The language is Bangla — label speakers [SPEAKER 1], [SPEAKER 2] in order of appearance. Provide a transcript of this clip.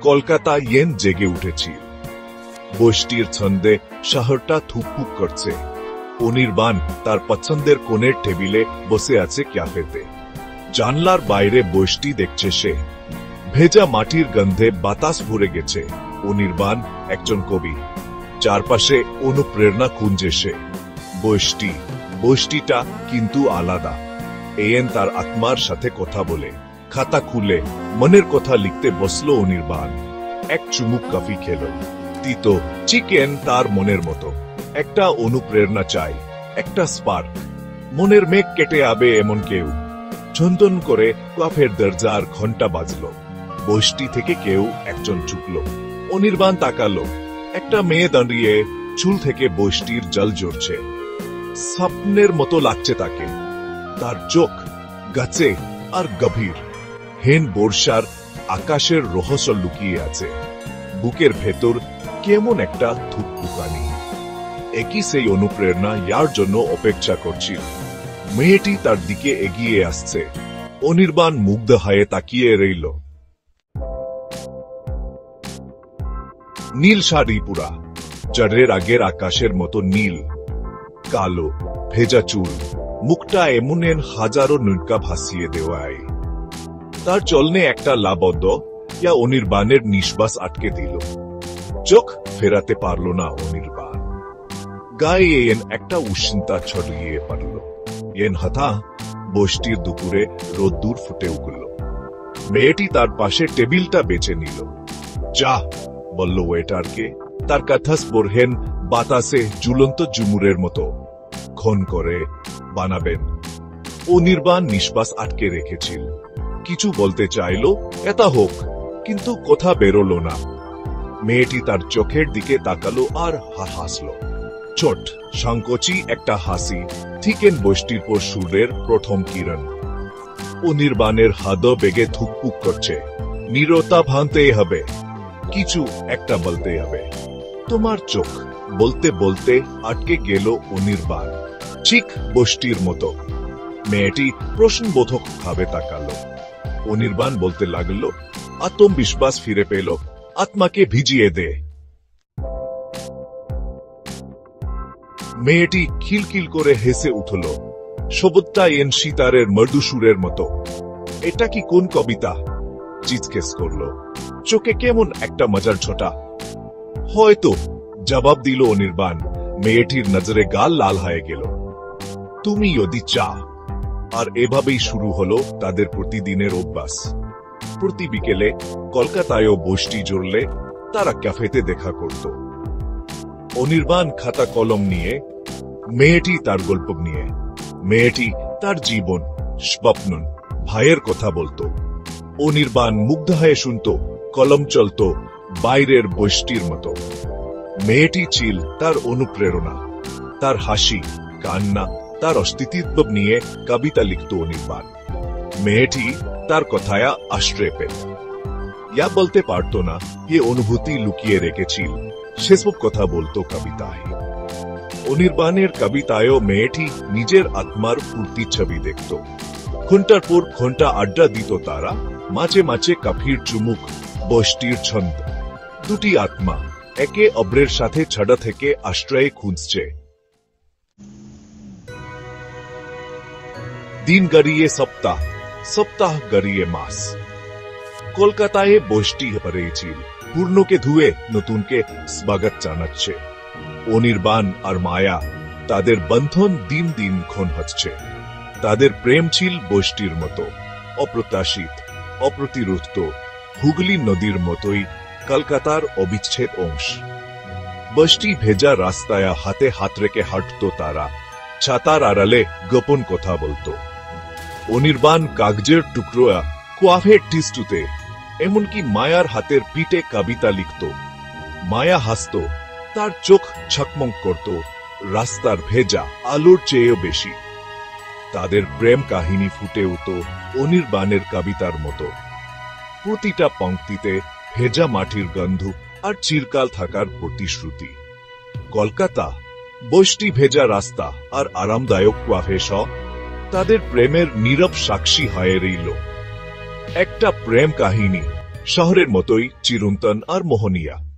[SPEAKER 1] কলকাতা ইয়েন জেগে উঠেছিল। বৃষ্টির ছন্দে শহরটা থুকপুক করছে। অনির্বাণ তার পছন্দের কোণের টেবিলে বসে আছে ক্যাফেতে। জানলার বাইরে বৃষ্টি দেখছে সে। ভেজা মাটির গন্ধে বাতাস ভরে গেছে। অনির্বাণ একজন কবি, চারপাশে অনুপ্রেরণা খুঁজে সে। বৃষ্টিটা কিন্তু আলাদা। এন তার আত্মার সাথে কথা বলে। খাতা খুলে মনের কথা লিখতে বসলো অনির্বাণ। এক চুমুক কফি খেল। তিতো চিকেন তার মনের মতো। একটা অনুপ্রেরণা চাই, একটা স্পার্ক। মনের মেঘ কেটে আবে এমন কেউ। ঝনঝন করে কফের দরজার ঘন্টা বাজলো। বৃষ্টি থেকে কেউ একজন চুকলো। অনির্বাণ তাকালো। একটা মেয়ে দাঁড়িয়ে, চুল থেকে বৃষ্টির জল ঝরছে। স্বপ্নের মতো লাগছে তাকে। তার চোখ গাছে আর গভীর। হেন বর্ষার আকাশের রহস্য লুকিয়ে আছে। বুকের ভেতর কেমন একটা থুকপুকানি। একই সেই অনুপ্রেরণা ইয়ার জন্য অপেক্ষা করছিল। মেয়েটি তার দিকে এগিয়ে আসছে। অনির্বাণ মুগ্ধ হয়ে তাকিয়ে রইল। নীল শাড়ি পুরা, জড়ের আগের আকাশের মতো নীল। কালো ভেজা চুল, মুখটা এমন হাজারো নৌকা ভাসিয়ে দেওয়ায়। তার চলনে একটা লাবদ্ধ ইয়া অনির্বাণের নিঃশ্বাস আটকে দিল। চোখ ফেরাতে পারল না অনির্বাণ। গায়ে এন একটা উষ্ণতা ছড়িয়ে পড়ল। এন হতা বৃষ্টির দুপুরে রোদ্দুর ফুটে উঠল। মেয়েটি তার পাশে টেবিলটা বেছে নিল। যা বলল ওয়েটারকে। তার কথা স্পর্হেন বাতাসে ঝুলন্ত ঝুমুরের মতো। ক্ষণ করে বানাবেন। অনির্বাণ নিঃশ্বাস আটকে রেখেছিল। কিছু বলতে চাইল, এটা হোক, কিন্তু কথা বেরোলো না। মেয়েটি তার চোখের দিকে তাকালো আর হাসল। ছোট সংকোচী একটা হাসি, ঠিকেন বৃষ্টির পর সূর্যের প্রথম কিরণ। অনির্বাণের হাত বেগে থুকপুক করছে। নীরবতা ভাঙতেই হবে, কিছু একটা বলতে হবে। তোমার চোখ বলতে বলতে আটকে গেল অনির্বাণ, ঠিক বৃষ্টির মতো। মেয়েটি প্রশ্নবোধক ভাবে তাকালো। অনির্বাণ বলতে লাগলো, আত্মবিশ্বাস ফিরে পেল। আত্মাকে ভিজিয়ে দে। মেয়েটি খিলখিল করে হেসে উঠল। শব্দটা এন সিতারের মৃদু সুরের মতো। এটা কি কোন কবিতা? জিজ্ঞেস করলো। চোখে কেমন একটা মজার ছোটা। হয়তো, জবাব দিল অনির্বাণ। মেয়েটির নজরে গাল লাল হয়ে গেল। তুমি যদি চা। আর এভাবেই শুরু হলো তাদের প্রতিদিনের অভ্যাস। প্রতি বিকেলে কলকাতায়ও বৃষ্টি জড়লে তারা ক্যাফেতে দেখা করত। অনির্বাণ খাতা কলম নিয়ে, মেয়েটি তার গল্প নিয়ে। মেয়েটি তার জীবন, স্বপ্ন, ভাইয়ের কথা বলতো। অনির্বাণ মুগ্ধ হয়ে শুনত। কলম চলত বাইরের বৃষ্টির মতো। মেয়েটি ছিল তার অনুপ্রেরণা। তার হাসি, কান্না, তার অস্তিত্ব নিয়ে কবিতা লিখত অনির্বাণ। মেয়েটি তার কথায় আশ্রয় পেত। ইয়া বলতে পারত না, এ অনুভূতি লুকিয়ে রেখেছিল। সেসব কথা বলতো কবিতায়। অনির্বাণের কবিতায়ও মেয়েটি নিজের আত্মার পূর্তি ছবি দেখত। ঘন্টার পর ঘন্টা আড্ডা দিত তারা। মাঝে মাঝে কফির চুমুক, বৃষ্টির ছন্দ। দুটি আত্মা একে অপরের সাথে ছাড়া থেকে আশ্রয় খুঁজছে। দিন গড়িয়ে সপ্তাহ, সপ্তাহ গড়িয়ে মাস। কলকাতায় বৃষ্টি পড়েছিল। পুরনোকে ধুয়ে নতুনকে স্বাগত জানাচ্ছে। অনির্বাণ আর মায়া, তাদের বন্ধন দিন দিন ক্ষণ হচ্ছে। তাদের প্রেম ছিল বৃষ্টির মতো, অপ্রত্যাশিত, অপ্রতিরোধ। হুগলি নদীর মতোই কলকাতার অবিচ্ছেদ অংশ। বৃষ্টি ভেজা রাস্তায় হাতে হাত রেখে হাঁটত তারা। ছাতার আড়ালে গোপন কথা বলত। অনির্বাণ কাগজের টুকরো কোয়াফের টিস্টুতে, এমনকি মায়ার হাতের পিঠে কবিতা লিখত। মায়া হাসত, তার চোখ ঝকমক করত রাস্তার ভেজা আলোর চেয়েও বেশি। তাদের প্রেম কাহিনী ফুটে উঠত অনির্বাণের কবিতার মতো। প্রতিটা পংক্তিতে ভেজা মাটির গন্ধ আর চিরকাল থাকার প্রতিশ্রুতি। কলকাতা, বৃষ্টি ভেজা রাস্তা আর আরামদায়ক কোয়াফে তাদের প্রেমের নীরব সাক্ষী হয়ে রইল। একটা প্রেম কাহিনী শহরের মতোই চিরন্তন আর মোহনীয়া।